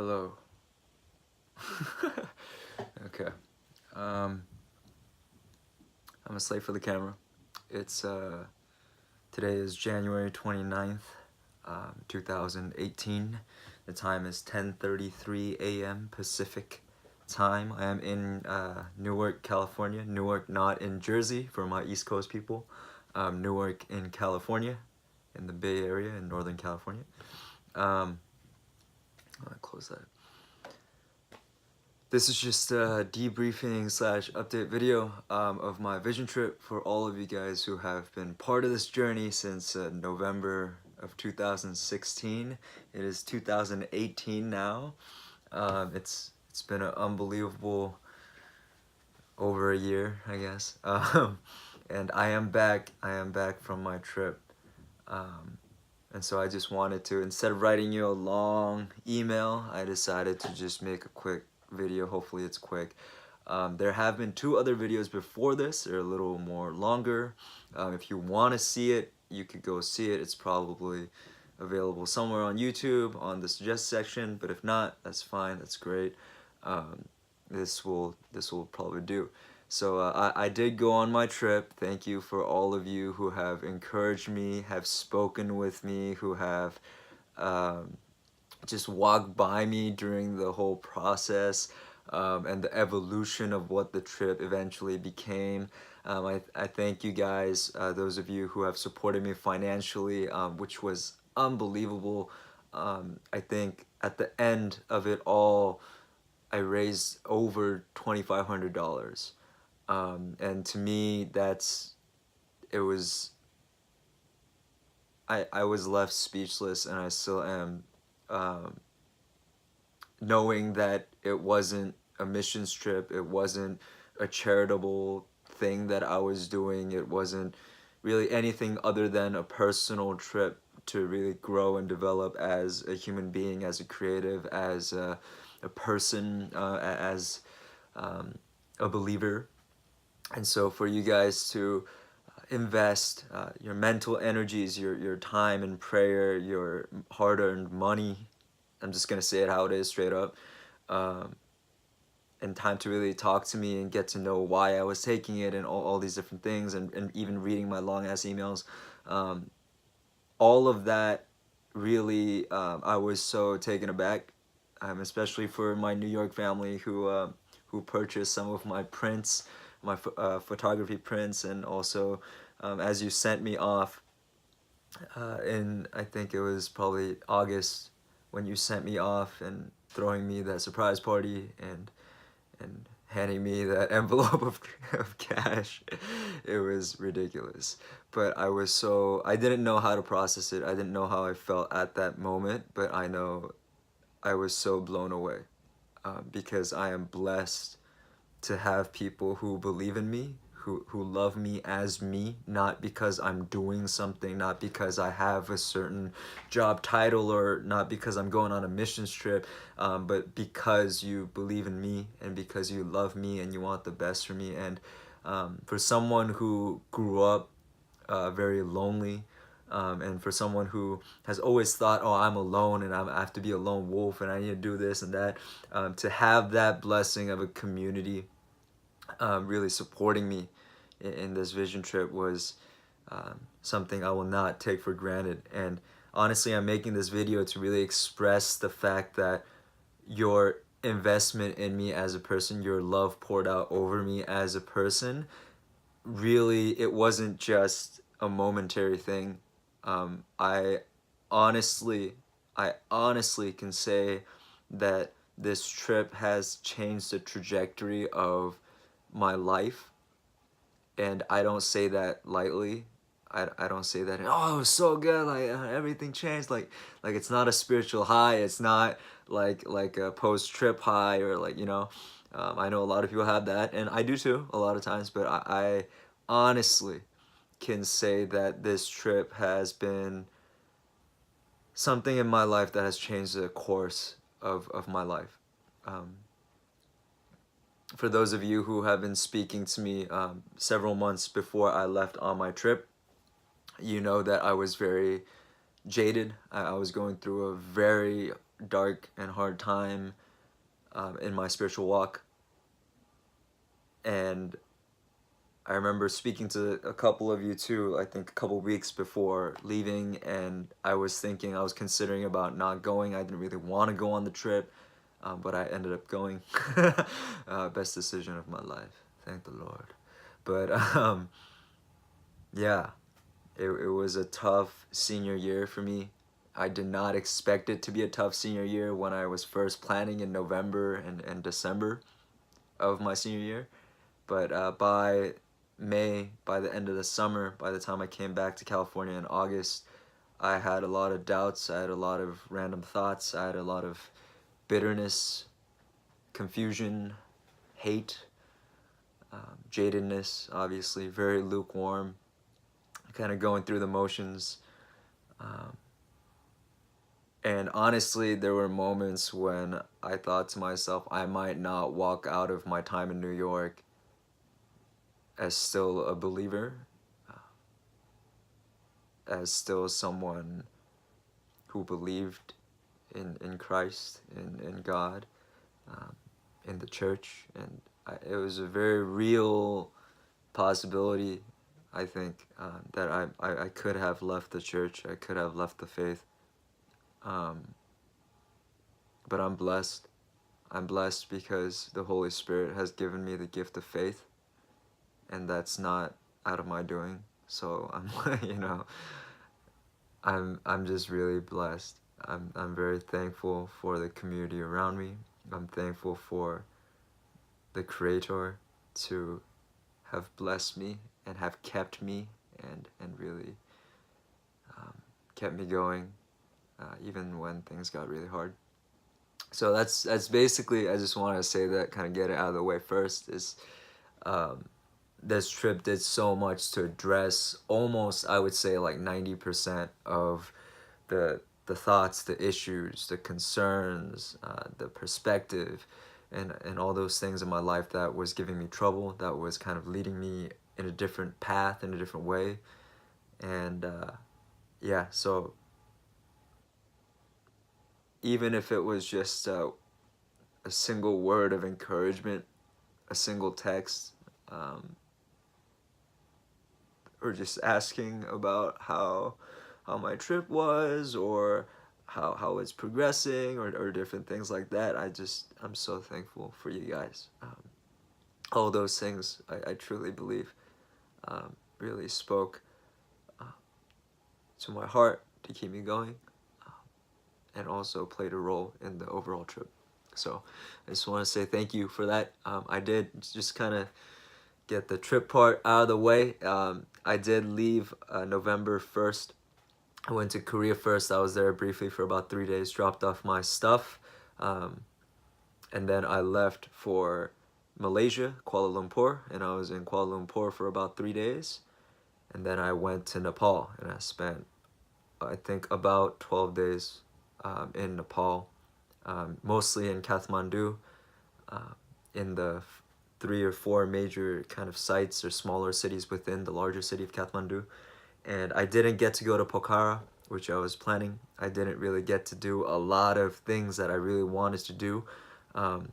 Hello. Okay. Um, I'm asleep for the camera. It's today is January 29th, 2018. The time is 10:33 a.m. Pacific time. I am in Newark, California. Newark, not in Jersey for my East Coast people. Newark in California, in the Bay Area in Northern California. I'll close that. This is just a debriefing / update video of my vision trip for all of you guys who have been part of this journey since November of 2016. It is 2018 now. It's been an unbelievable over a year, I guess. And I am back from my trip. And so I just wanted to, instead of writing you a long email, I decided to just make a quick video. Hopefully it's quick. There have been 2 other videos before this. They're a little more longer. If you want to see it, you could go see it. It's probably available somewhere on YouTube on the suggest section, but if not, that's fine. That's great. This will probably do. So I did go on my trip. Thank you for all of you who have encouraged me, have spoken with me, who have just walked by me during the whole process and the evolution of what the trip eventually became. I thank you guys, those of you who have supported me financially, which was unbelievable. I think at the end of it all, I raised over $2,500. And to me, it was, I was left speechless, and I still am, knowing that it wasn't a missions trip, it wasn't a charitable thing that I was doing, it wasn't really anything other than a personal trip to really grow and develop as a human being, as a creative, as a person, as a believer. And so for you guys to invest your mental energies, your time in prayer, your hard-earned money, I'm just gonna say it how it is, straight up, and time to really talk to me and get to know why I was taking it and all these different things, and even reading my long-ass emails, all of that really, I was so taken aback, especially for my New York family who purchased some of my prints, my photography prints, and also as you sent me off in, I think it was probably August, when you sent me off and throwing me that surprise party and handing me that envelope of cash. It was ridiculous. But I didn't know how to process it. I didn't know how I felt at that moment, but I know I was so blown away because I am blessed to have people who believe in me, who love me as me, not because I'm doing something, not because I have a certain job title, or not because I'm going on a missions trip, but because you believe in me and because you love me and you want the best for me. And for someone who grew up very lonely, and for someone who has always thought, oh, I'm alone and I have to be a lone wolf and I need to do this and that, to have that blessing of a community really supporting me in this vision trip was something I will not take for granted. And honestly, I'm making this video to really express the fact that your investment in me as a person, your love poured out over me as a person, really, it wasn't just a momentary thing. I honestly, I honestly can say that this trip has changed the trajectory of my life, and I don't say that lightly. I don't say that, oh, it was so good, like everything changed, like it's not a spiritual high, it's not like a post-trip high, or like, you know, I know a lot of people have that, and I do too a lot of times, but I honestly can say that this trip has been something in my life that has changed the course of my life. For those of you who have been speaking to me several months before I left on my trip, you know that I was very jaded. I was going through a very dark and hard time in my spiritual walk. And I remember speaking to a couple of you too, I think a couple weeks before leaving, and I was considering about not going. I didn't really want to go on the trip, but I ended up going. Best decision of my life, thank the Lord. But yeah, it was a tough senior year for me. I did not expect it to be a tough senior year when I was first planning in November and December of my senior year. But by May, by the end of the summer, by the time I came back to California in August, I had a lot of doubts. I had a lot of random thoughts. I had a lot of bitterness, confusion, hate, jadedness, obviously, very lukewarm, kind of going through the motions. And honestly, there were moments when I thought to myself, I might not walk out of my time in New York as still a believer, as still someone who believed in Christ, in God, in the church. And it was a very real possibility, I think, that I could have left the church, I could have left the faith. But I'm blessed. I'm blessed because the Holy Spirit has given me the gift of faith, and that's not out of my doing. So I'm, you know, I'm just really blessed. I'm very thankful for the community around me. I'm thankful for the Creator to have blessed me and have kept me and really kept me going even when things got really hard. So that's basically, I just want to say that, kind of get it out of the way first, is this trip did so much to address almost, I would say, like 90% of the thoughts, the issues, the concerns, the perspective, and all those things in my life that was giving me trouble, that was kind of leading me in a different path, in a different way. And yeah, so even if it was just a single word of encouragement, a single text, or just asking about how my trip was, or how it's progressing, or different things like that, I'm so thankful for you guys. All those things, I truly believe, really spoke to my heart to keep me going, and also played a role in the overall trip. So I just want to say thank you for that. I did just kind of get the trip part out of the way. I did leave November 1st. I went to Korea first. I was there briefly for about 3 days, dropped off my stuff, and then I left for Malaysia, Kuala Lumpur, and I was in Kuala Lumpur for about 3 days. And then I went to Nepal, and I spent, I think, about 12 days in Nepal, mostly in Kathmandu, in the 3 or 4 major kind of sites or smaller cities within the larger city of Kathmandu. And I didn't get to go to Pokhara, which I was planning. I didn't really get to do a lot of things that I really wanted to do. And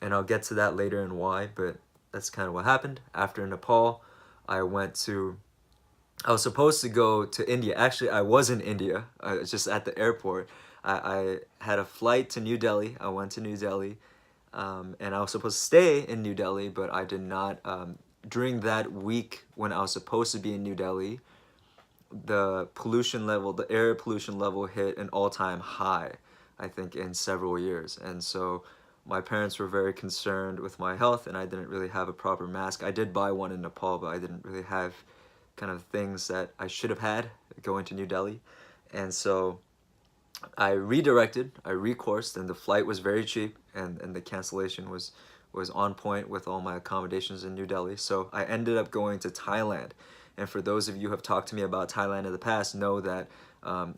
I'll get to that later and why, but that's kind of what happened. After Nepal, I was supposed to go to India. Actually, I was in India, just at the airport. I had a flight to New Delhi. I went to New Delhi, and I was supposed to stay in New Delhi, but I did not. During that week when I was supposed to be in New Delhi, the air pollution level hit an all-time high, I think, in several years. And so my parents were very concerned with my health, and I didn't really have a proper mask. I did buy one in Nepal, but I didn't really have kind of things that I should have had going to New Delhi. And so I recoursed, and the flight was very cheap, and the cancellation was on point with all my accommodations in New Delhi. So I ended up going to Thailand. And for those of you who have talked to me about Thailand in the past, know that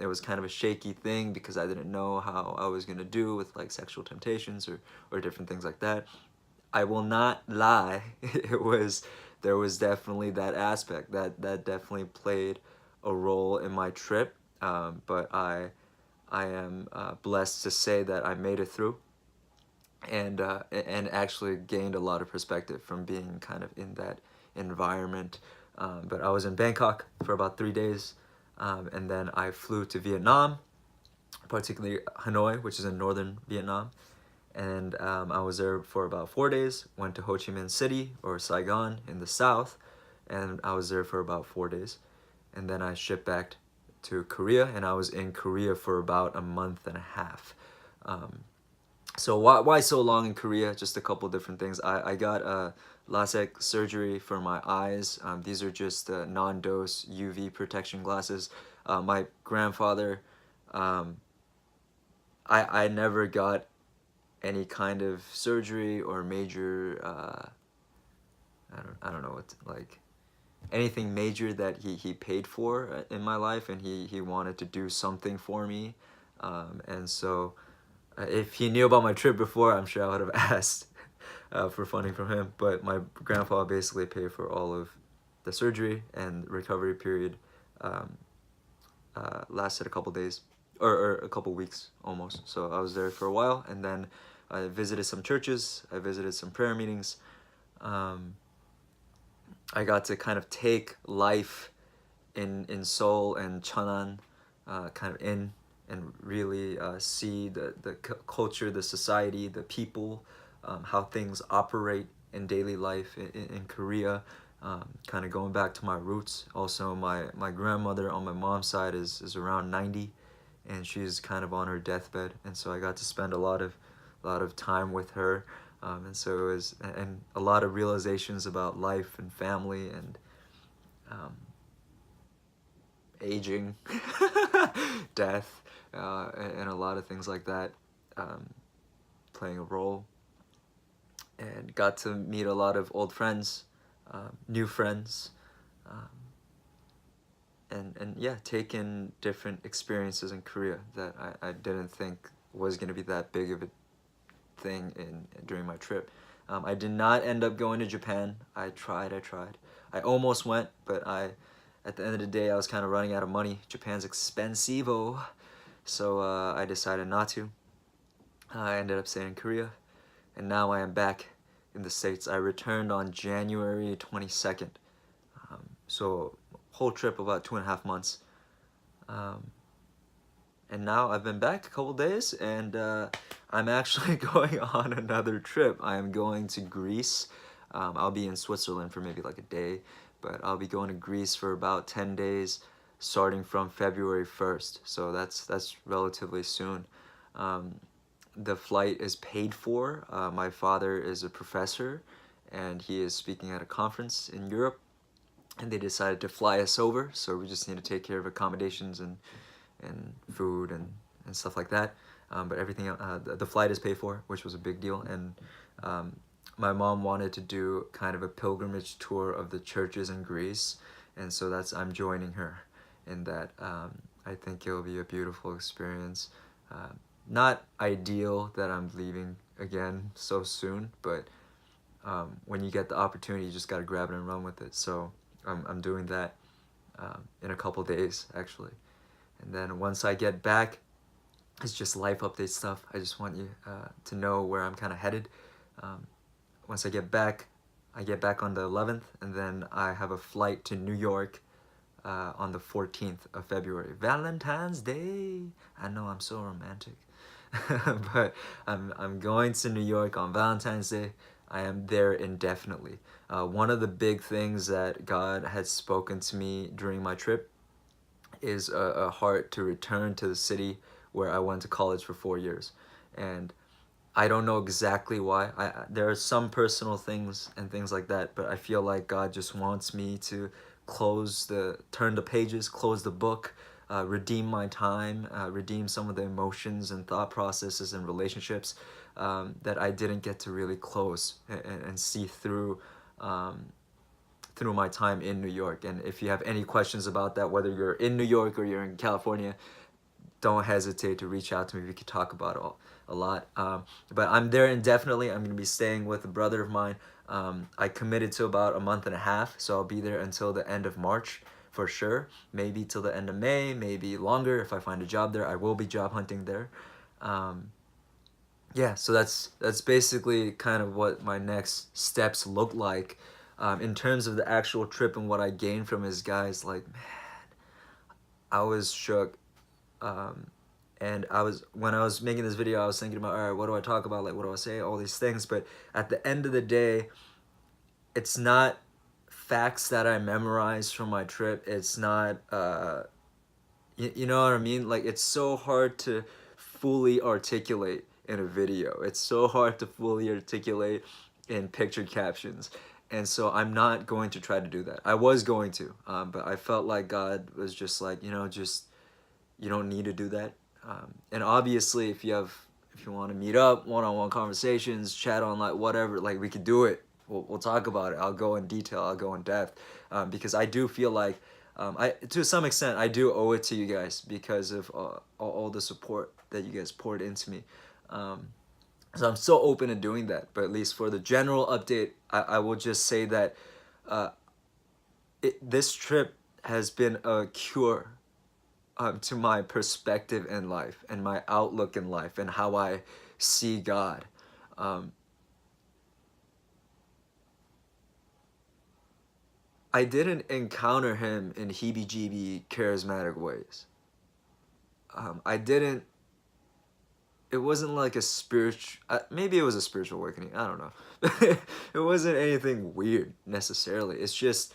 it was kind of a shaky thing because I didn't know how I was going to do with like sexual temptations or different things like that. I will not lie, there was definitely that aspect that definitely played a role in my trip, but I am blessed to say that I made it through, and actually gained a lot of perspective from being kind of in that environment. But I was in Bangkok for about 3 days, and then I flew to Vietnam, particularly Hanoi, which is in northern Vietnam. And I was there for about 4 days. Went to Ho Chi Minh City or Saigon in the south, and I was there for about 4 days. And then I shipped back to Korea, and I was in Korea for about a month and a half. So why so long in Korea? Just a couple different things. I got a LASIK surgery for my eyes. These are just non-dose UV protection glasses. My grandfather, um, I never got any kind of surgery or major I don't know what like anything major that he paid for in my life, and he wanted to do something for me, and so if he knew about my trip before, I'm sure I would have asked for funding from him. But my grandpa basically paid for all of the surgery, and recovery period um, lasted a couple days, or a couple weeks almost. So I was there for a while, and then I visited some churches, I visited some prayer meetings. Um, I got to kind of take life in Seoul and Cheonan kind of in, and really see the culture, the society, the people, how things operate in daily life in Korea. Kind of going back to my roots. Also, my grandmother on my mom's side is around 90, and she's kind of on her deathbed, and so I got to spend a lot of time with her, and so it was, and a lot of realizations about life and family and um, aging, death, and a lot of things like that um, playing a role, and got to meet a lot of old friends, new friends, um, and yeah, take in different experiences in Korea that I didn't think was going to be that big of a thing during my trip. I did not end up going to Japan. I tried. I almost went, but at the end of the day, I was kind of running out of money. Japan's expensivo, so I decided not to. I ended up staying in Korea, and now I am back in the States. I returned on January 22nd, so whole trip about 2.5 months. Um, and now I've been back a couple days, and I'm actually going on another trip. I am going to Greece. I'll be in Switzerland for maybe like a day, but I'll be going to Greece for about 10 days, starting from February 1st. So that's relatively soon. Um, the flight is paid for. My father is a professor, and he is speaking at a conference in Europe, and they decided to fly us over. So we just need to take care of accommodations and food and stuff like that. But everything, the flight is paid for, which was a big deal. And my mom wanted to do kind of a pilgrimage tour of the churches in Greece, and so I'm joining her in that. I think it'll be a beautiful experience. Not ideal that I'm leaving again so soon, but when you get the opportunity, you just gotta grab it and run with it. So I'm doing that in a couple days actually. And then once I get back, it's just life update stuff. I just want you to know where I'm kind of headed. Once I get back on the 11th, and then I have a flight to New York on the 14th of February. Valentine's Day. I know, I'm so romantic. But I'm going to New York on Valentine's Day. I am there indefinitely. One of the big things that God had spoken to me during my trip is a heart to return to the city where I went to college for 4 years. And I don't know exactly why. There are some personal things and things like that, but I feel like God just wants me to turn the pages, close the book, redeem my time, redeem some of the emotions and thought processes and relationships that I didn't get to really close and see through my time in New York. And if you have any questions about that, whether you're in New York or you're in California, don't hesitate to reach out to me. We could talk about it a lot. But I'm there indefinitely. I'm going to be staying with a brother of mine. I committed to about a month and a half, so I'll be there until the end of March. for sure. Maybe till the end of May, maybe longer. If I find a job there, I will be job hunting there. Yeah, so that's basically kind of what my next steps look like. In terms of the actual trip and what I gained from his guys, like, man, I was shook. And when I was making this video, I was thinking about, all right, what do I talk about? Like, what do I say? All these things. But at the end of the day, it's not facts that I memorized from my trip. It's not, you know what I mean? Like, it's so hard to fully articulate in a video. It's so hard to fully articulate in picture captions. And so I'm not going to try to do that. I was going to, but I felt like God was just like, just, you don't need to do that. And obviously, if you want to meet up, one-on-one conversations, chat on, like, whatever, like, we could do it. We'll talk about it. I'll go in detail. I'll go in depth, because I do feel like, to some extent, I do owe it to you guys because of all the support that you guys poured into me. So I'm so open to doing that. But at least for the general update, I will just say that this trip has been a cure to my perspective in life and my outlook in life and how I see God. I didn't encounter him in heebie-jeebie charismatic ways. I didn't, it wasn't like a spiritual, maybe it was a spiritual awakening, I don't know. It wasn't anything weird necessarily. It's just,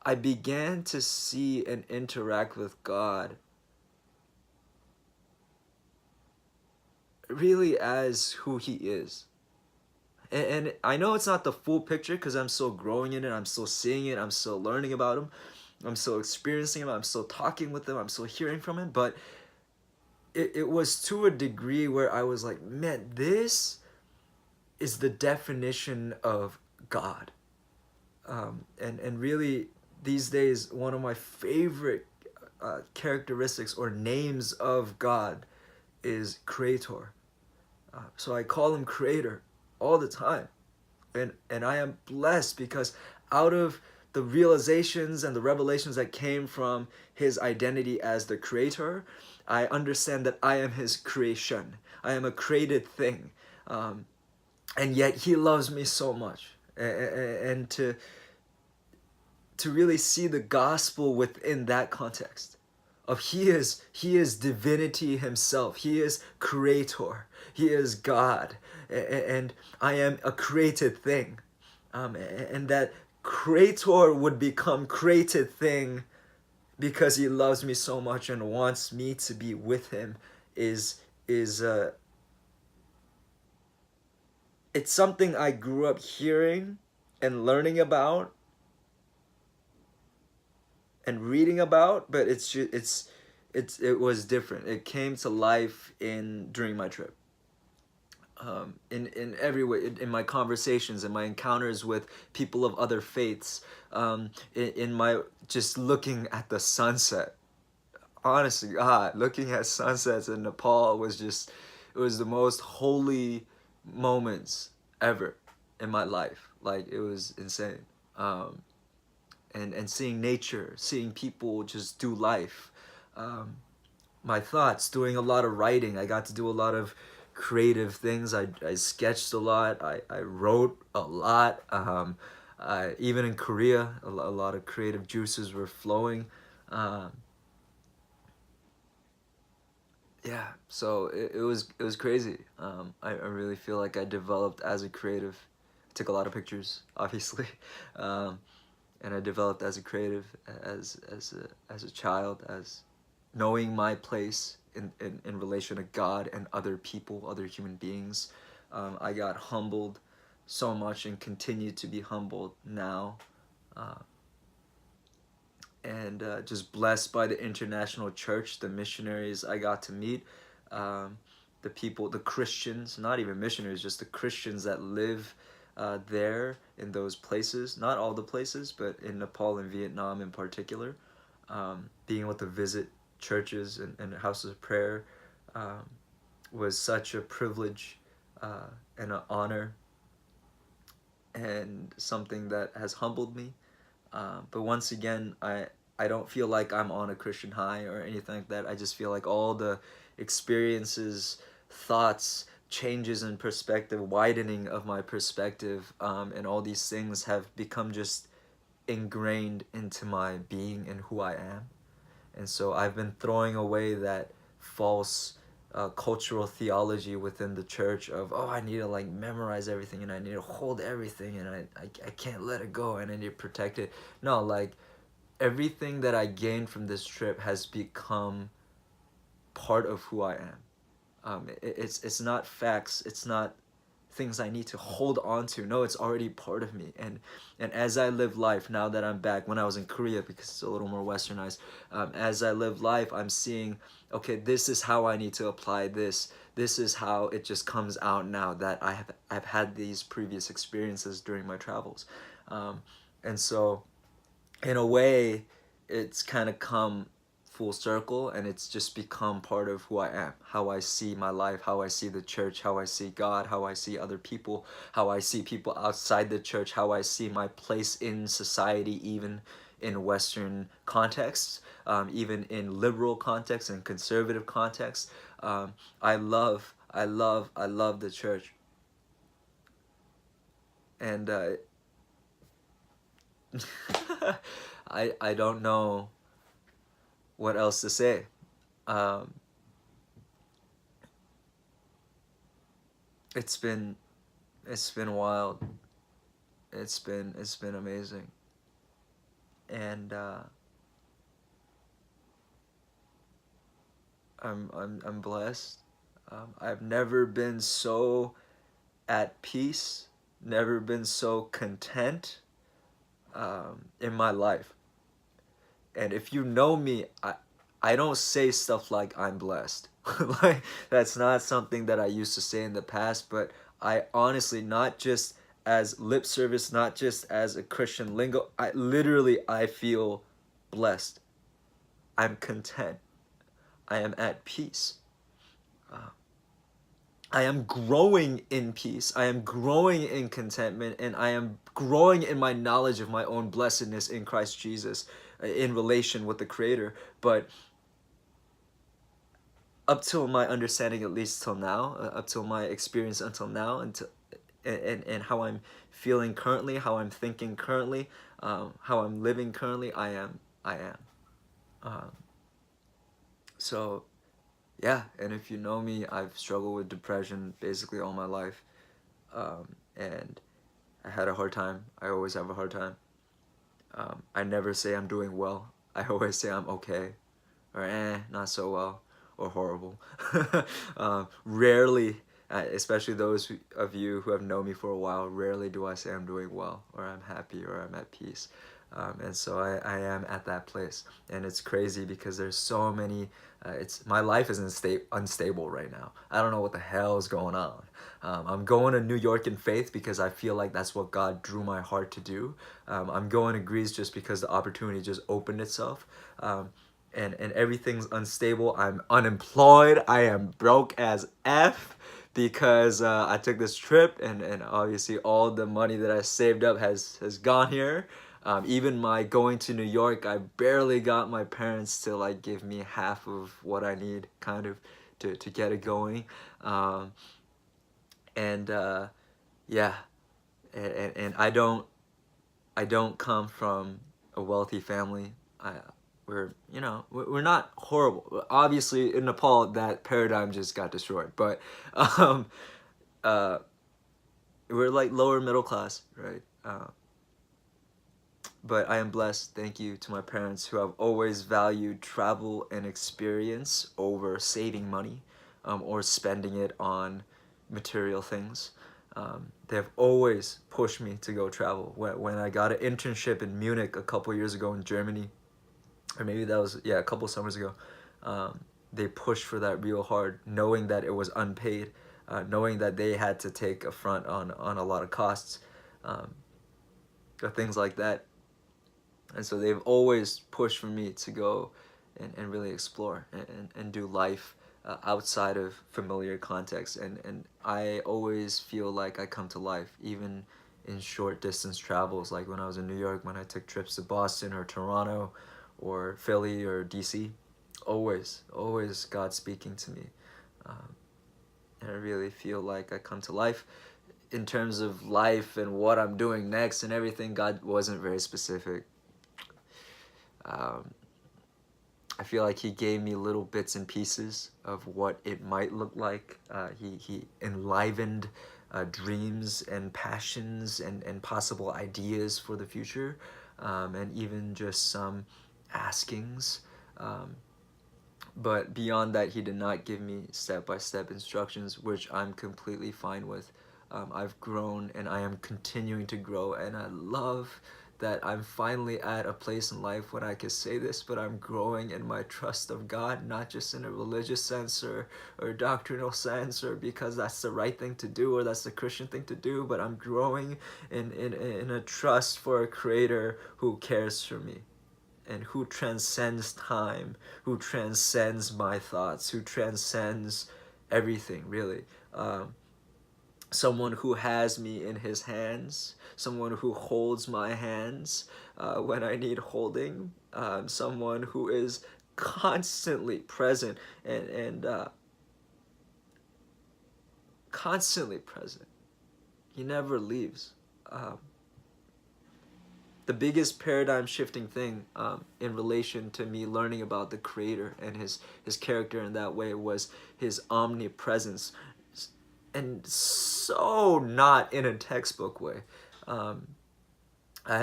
I began to see and interact with God really as who he is. And I know it's not the full picture because I'm still growing in it, I'm still seeing it, I'm still learning about him, I'm still experiencing him, I'm still talking with him, I'm still hearing from him, but it was to a degree where I was like, man, this is the definition of God. And really, these days, one of my favorite characteristics or names of God is Creator. So I call him Creator all the time. And I am blessed because out of the realizations and the revelations that came from his identity as the Creator, I understand that I am his creation. I am a created thing. And yet he loves me so much. And to really see the gospel within that context of he is divinity himself. He is creator. He is God. And I am a created thing. And that creator would become created thing because he loves me so much and wants me to be with him is it's something I grew up hearing and learning about and reading about, but it was different. It came to life during my trip. In every way, in my conversations, in my encounters with people of other faiths, in my just looking at the sunset. Honestly, God, looking at sunsets in Nepal it was the most holy moments ever in my life. Like, it was insane. And seeing nature, seeing people just do life. My thoughts, doing a lot of writing. I got to do a lot of creative things. I sketched a lot. I wrote a lot. Even in Korea, a lot of creative juices were flowing. Yeah, so it was crazy. I really feel like I developed as a creative. I took a lot of pictures, obviously. And I developed as a creative, as a child, as knowing my place in relation to God and other people, other human beings. I got humbled so much and continue to be humbled now. And just blessed by the international church, the missionaries I got to meet, the people, the Christians, not even missionaries, just the Christians that live there in those places, not all the places, but in Nepal and Vietnam in particular. Being able to visit churches and houses of prayer was such a privilege and an honor and something that has humbled me. But once again, I don't feel like I'm on a Christian high or anything like that. I just feel like all the experiences, thoughts, changes in perspective, widening of my perspective, and all these things have become just ingrained into my being and who I am. And so I've been throwing away that false cultural theology within the church of, oh, I need to like memorize everything and I need to hold everything and I can't let it go and I need to protect it. No, like everything that I gained from this trip has become part of who I am. It's not facts. It's not things I need to hold on to. No, it's already part of me. And as I live life now that I'm back, when I was in Korea because it's a little more westernized, as I live life, I'm seeing, okay, this is how I need to apply this. This is how it just comes out now that I've had these previous experiences during my travels, and so in a way, it's kind of come full circle and it's just become part of who I am, how I see my life, how I see the church, how I see God, how I see other people, how I see people outside the church, how I see my place in society, even in Western contexts, even in liberal contexts and conservative contexts. I love the church. And I don't know what else to say. Um, it's been it's been wild. It's been amazing, and I'm blessed. I've never been so at peace, never been so content in my life. And if you know me, I don't say stuff like I'm blessed. Like that's not something that I used to say in the past, but I honestly, not just as lip service, not just as a Christian lingo, I feel blessed. I'm content. I am at peace. Uh, I am growing in peace. I am growing in contentment, and I am growing in my knowledge of my own blessedness in Christ Jesus, in relation with the Creator. But up till my understanding, at least till now, up till my experience until now, and how I'm feeling currently, how I'm thinking currently, how I'm living currently, I am. Um, so yeah, and if you know me, I've struggled with depression basically all my life, and I had a hard time. I always have a hard time. I never say I'm doing well. I always say I'm okay, or not so well, or horrible. Rarely, especially those of you who have known me for a while, rarely do I say I'm doing well, or I'm happy, or I'm at peace. And so I am at that place, and it's crazy because there's so many. It's my life is unstable right now. I don't know what the hell is going on. I'm going to New York in faith because I feel like that's what God drew my heart to do. I'm going to Greece just because the opportunity just opened itself. And everything's unstable. I'm unemployed. I am broke as F because I took this trip, and obviously all the money that I saved up has gone here. Even my going to New York, I barely got my parents to like give me half of what I need, kind of, to get it going. Um, and yeah, and I don't come from a wealthy family. We're, you know, we're not horrible. Obviously, in Nepal, that paradigm just got destroyed. But um, uh, we're like lower middle class, right? But I am blessed. Thank you to my parents who have always valued travel and experience over saving money, or spending it on material things. They have always pushed me to go travel. When I got an internship in Munich a couple years ago in Germany, or maybe that was, yeah, a couple summers ago, they pushed for that real hard, knowing that it was unpaid, knowing that they had to take a front on a lot of costs, um, or things like that. And so they've always pushed for me to go and really explore and do life outside of familiar context. And I always feel like I come to life, even in short distance travels, like when I was in New York, when I took trips to Boston or Toronto or Philly or DC. Always, always God speaking to me. Um, and I really feel like I come to life. In terms of life and what I'm doing next and everything, God wasn't very specific. Um, I feel like he gave me little bits and pieces of what it might look like. He enlivened dreams and passions and possible ideas for the future, and even just some askings. Um, but beyond that, he did not give me step-by-step instructions, which I'm completely fine with. I've grown and I am continuing to grow, and I love that I'm finally at a place in life when I can say this, but I'm growing in my trust of God, not just in a religious sense or doctrinal sense, or because that's the right thing to do or that's the Christian thing to do, but I'm growing in a trust for a creator who cares for me and who transcends time, who transcends my thoughts, who transcends everything, really. Someone who has me in his hands, someone who holds my hands when I need holding, someone who is constantly present and constantly present. He never leaves. The biggest paradigm shifting thing in relation to me learning about the creator and his character in that way was his omnipresence, and so not in a textbook way.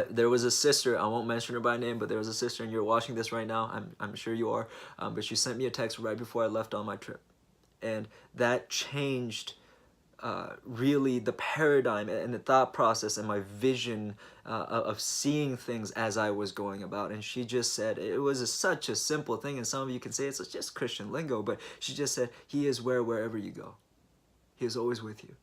There was a sister, I won't mention her by name, but there was a sister, and you're watching this right now, I'm sure you are, but she sent me a text right before I left on my trip, and that changed really the paradigm and the thought process and my vision of seeing things as I was going about. And she just said, it was such a simple thing, and some of you can say it's just Christian lingo, but she just said, he is wherever you go. He is always with you.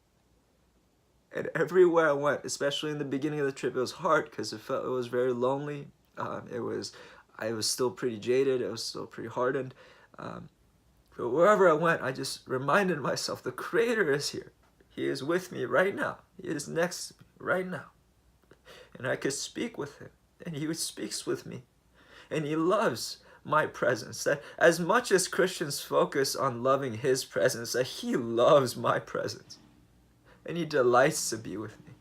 And everywhere I went, especially in the beginning of the trip, it was hard because it was very lonely. I was still pretty jaded. I was still pretty hardened. But wherever I went, I just reminded myself, the Creator is here. He is with me right now. He is next to me right now. And I could speak with him. And he speaks with me. And he loves my presence. That as much as Christians focus on loving his presence, that he loves my presence. And he delights to be with me.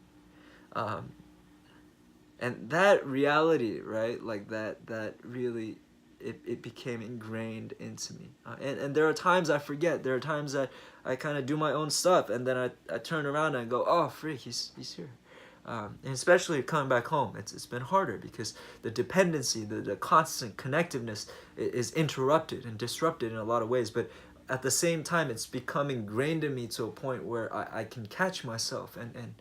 And that reality, right, like that really, it became ingrained into me. And there are times I forget. There are times that I kind of do my own stuff, and then I turn around and go, oh, freak, he's here. And especially coming back home, it's been harder because the dependency, the constant connectiveness is interrupted and disrupted in a lot of ways. But at the same time, it's become ingrained in me to a point where I can catch myself and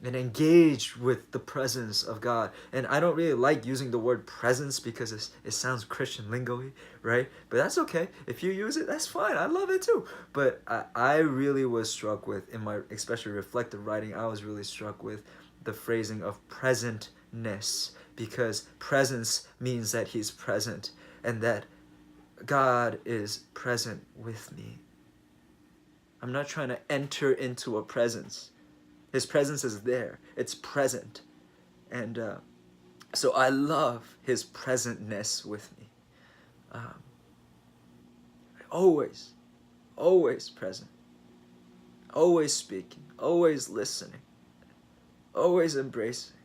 engage with the presence of God. And I don't really like using the word presence because it sounds Christian lingo-y, right? But that's okay. If you use it, that's fine. I love it too. But I really was struck with, in my especially reflective writing, I was really struck with the phrasing of presentness, because presence means that he's present and that God is present with me. I'm not trying to enter into a presence. His presence is there. It's present. And so I love his presentness with me. Always present. Always speaking. Always listening. Always embracing.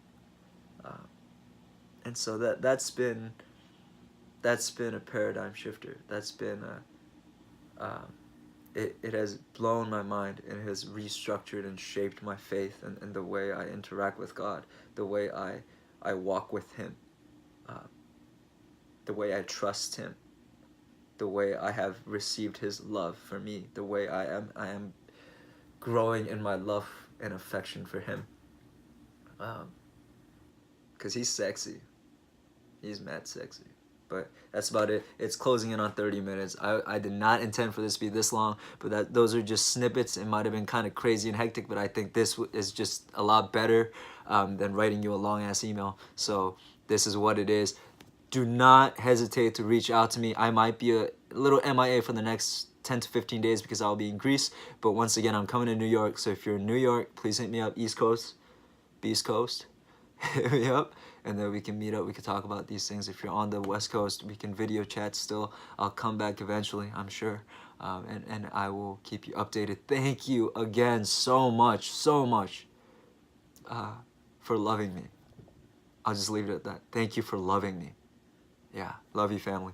And so that's been a paradigm shifter. That's been it has blown my mind, and it has restructured and shaped my faith and the way I interact with God, the way I walk with him, the way I trust him, the way I have received his love for me, the way I am growing in my love and affection for him. Because he's sexy. He's mad sexy. But that's about it. It's closing in on 30 minutes. I did not intend for this to be this long, but those are just snippets. It might have been kind of crazy and hectic, but I think this is just a lot better than writing you a long-ass email. So this is what it is. Do not hesitate to reach out to me. I might be a little MIA for the next 10 to 15 days because I'll be in Greece. But once again, I'm coming to New York. So if you're in New York, please hit me up. East Coast, Beast Coast. hit me up, and then we can meet up. We can talk about these things. If you're on the West Coast, we can video chat still. I'll come back eventually, I'm sure. And I will keep you updated. Thank you again so much for loving me. I'll just leave it at that. Thank you for loving me. Yeah, love you, family.